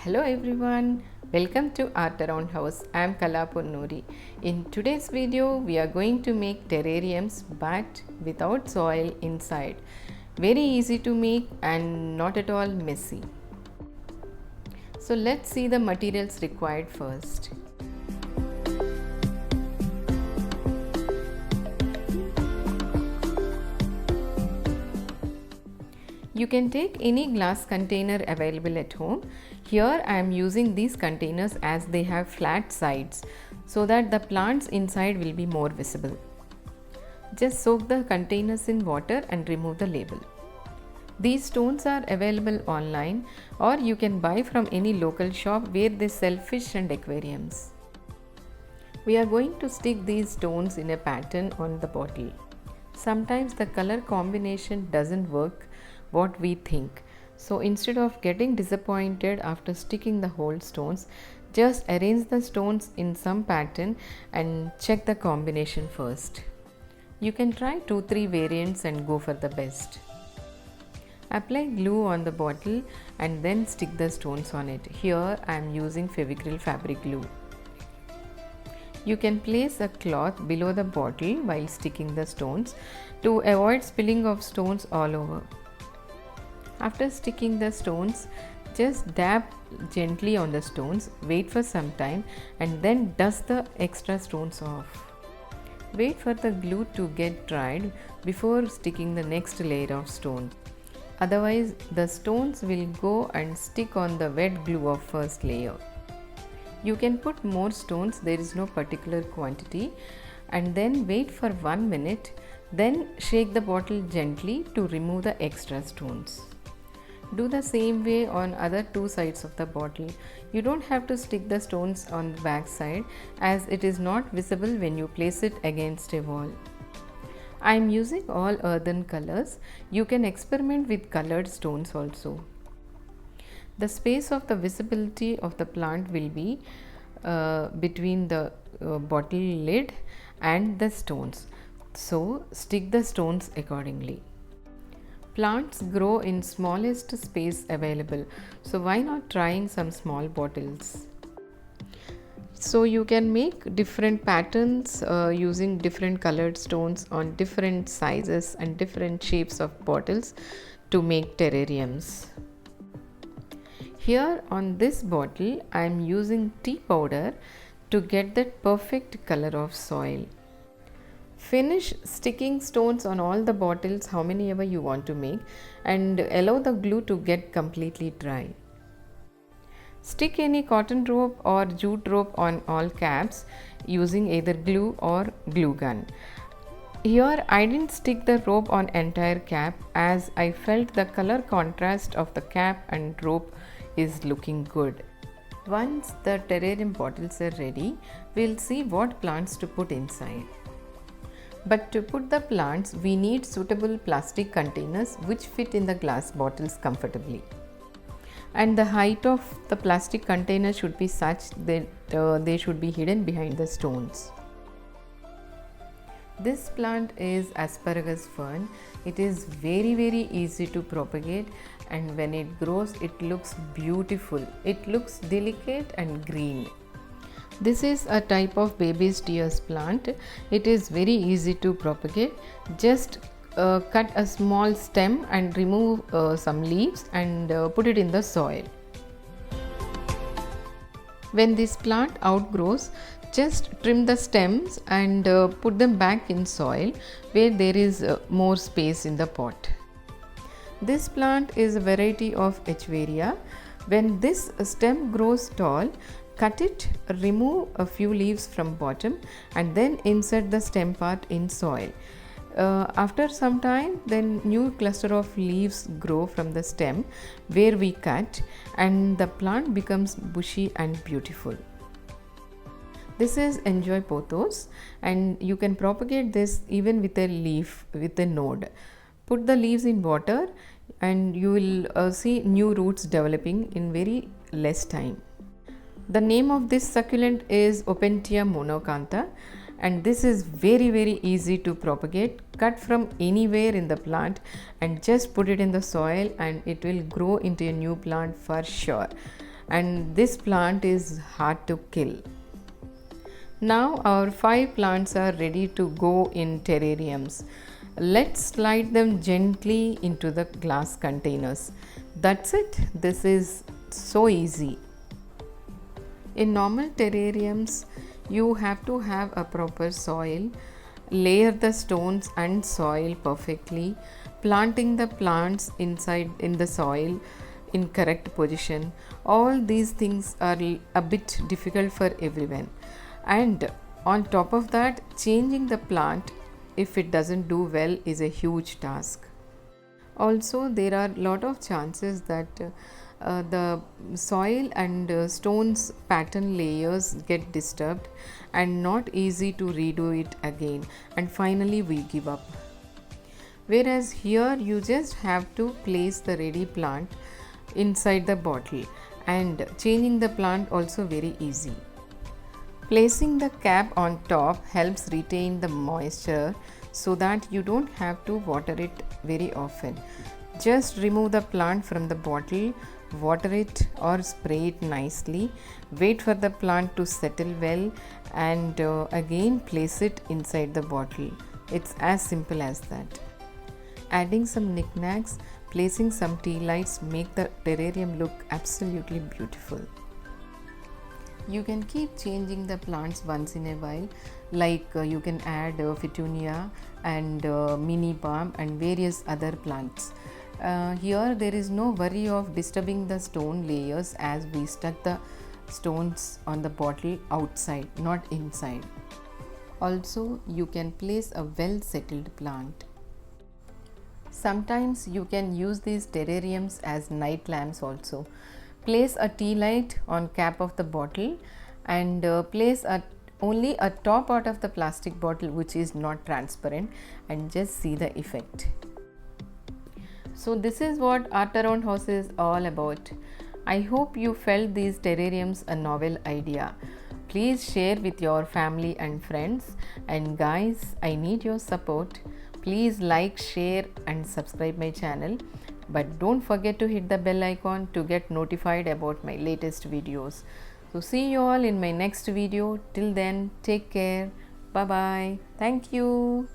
Hello everyone, welcome to Art Around House. I am Kala Ponnuri. In today's video, we are going to make terrariums but without soil inside. Very easy to make and not at all messy. So let's see the materials required first. You can take any glass container available at home. Here I am using these containers as they have flat sides so that the plants inside will be more visible. Just soak the containers in water and remove the label. These stones are available online or you can buy from any local shop where they sell fish and aquariums. We are going to stick these stones in a pattern on the bottle. Sometimes the color combination doesn't work what we think. So instead of getting disappointed after sticking the whole stones, just arrange the stones in some pattern and check the combination first. You can try 2-3 variants and go for the best. Apply glue on the bottle and then stick the stones on it. Here I am using Fevicryl fabric glue. You can place a cloth below the bottle while sticking the stones to avoid spilling of stones all over. After sticking the stones, just dab gently on the stones, wait for some time and then dust the extra stones off. Wait for the glue to get dried before sticking the next layer of stone. Otherwise, the stones will go and stick on the wet glue of first layer. You can put more stones, there is no particular quantity, and then wait for 1 minute, then shake the bottle gently to remove the extra stones. Do the same way on other two sides of the bottle. You don't have to stick the stones on the back side as it is not visible when you place it against a wall. I am using all earthen colors. You can experiment with colored stones also. The space of the visibility of the plant will be between the bottle lid and the stones. So stick the stones accordingly. Plants grow in smallest space available, so why not trying some small bottles? So you can make different patterns using different colored stones on different sizes and different shapes of bottles to make terrariums. Here on this bottle I am using tea powder to get that perfect color of soil. Finish sticking stones on all the bottles how many ever you want to make and allow the glue to get completely dry. Stick any cotton rope or jute rope on all caps using either glue or glue gun. Here I didn't stick the rope on entire cap as I felt the color contrast of the cap and rope is looking good. Once the terrarium bottles are ready, we'll see what plants to put inside. But to put the plants, we need suitable plastic containers which fit in the glass bottles comfortably. And the height of the plastic container should be such that they should be hidden behind the stones. This plant is asparagus fern. It is very easy to propagate, and when it grows it looks beautiful. It looks delicate and green. This is a type of baby's tears plant. It is very easy to propagate. Just cut a small stem and remove some leaves and put it in the soil. When this plant outgrows, just trim the stems and put them back in soil where there is more space in the pot. This plant is a variety of Echeveria. When this stem grows tall, cut it, remove a few leaves from bottom and then insert the stem part in soil. After some time, then new cluster of leaves grow from the stem where we cut and the plant becomes bushy and beautiful. This is Enjoy Pothos and you can propagate this even with a leaf, with a node. Put the leaves in water and you will see new roots developing in very less time. The name of this succulent is Opentia monocantha and this is very easy to propagate. Cut from anywhere in the plant and just put it in the soil and it will grow into a new plant for sure. and this plant is hard to kill. Now our 5 plants are ready to go in terrariums. Let's slide them gently into the glass containers. That's it. This is so easy. In normal terrariums, you have to have a proper soil, layer the stones and soil perfectly, planting the plants inside in the soil in correct position. All these things are a bit difficult for everyone, and on top of that, changing the plant if it doesn't do well is a huge task. Also, there are lot of chances that the soil and stones pattern layers get disturbed and not easy to redo it again, and finally we give up. Whereas here you just have to place the ready plant inside the bottle, and changing the plant also very easy. Placing the cap on top helps retain the moisture so that you don't have to water it very often. Just remove the plant from the bottle, water it or spray it nicely, wait for the plant to settle well, and again place it inside the bottle. It's as simple as that. Adding some knickknacks, placing some tea lights make the terrarium look absolutely beautiful. You can keep changing the plants once in a while, like you can add petunia and mini palm and various other plants. Here there is no worry of disturbing the stone layers, as we stuck the stones on the bottle outside, not inside. Also, you can place a well settled plant. Sometimes you can use these terrariums as night lamps also. Place a tea light on cap of the bottle and place only a top part of the plastic bottle which is not transparent, and just see the effect. So this is what art around house is all about. I hope you felt these terrariums a novel idea. Please share with your family and friends, and guys, I need your support. Please like, share and subscribe my channel, but don't forget to hit the bell icon to get notified about my latest videos. So see you all in my next video. Till then, take care. Bye bye. Thank you.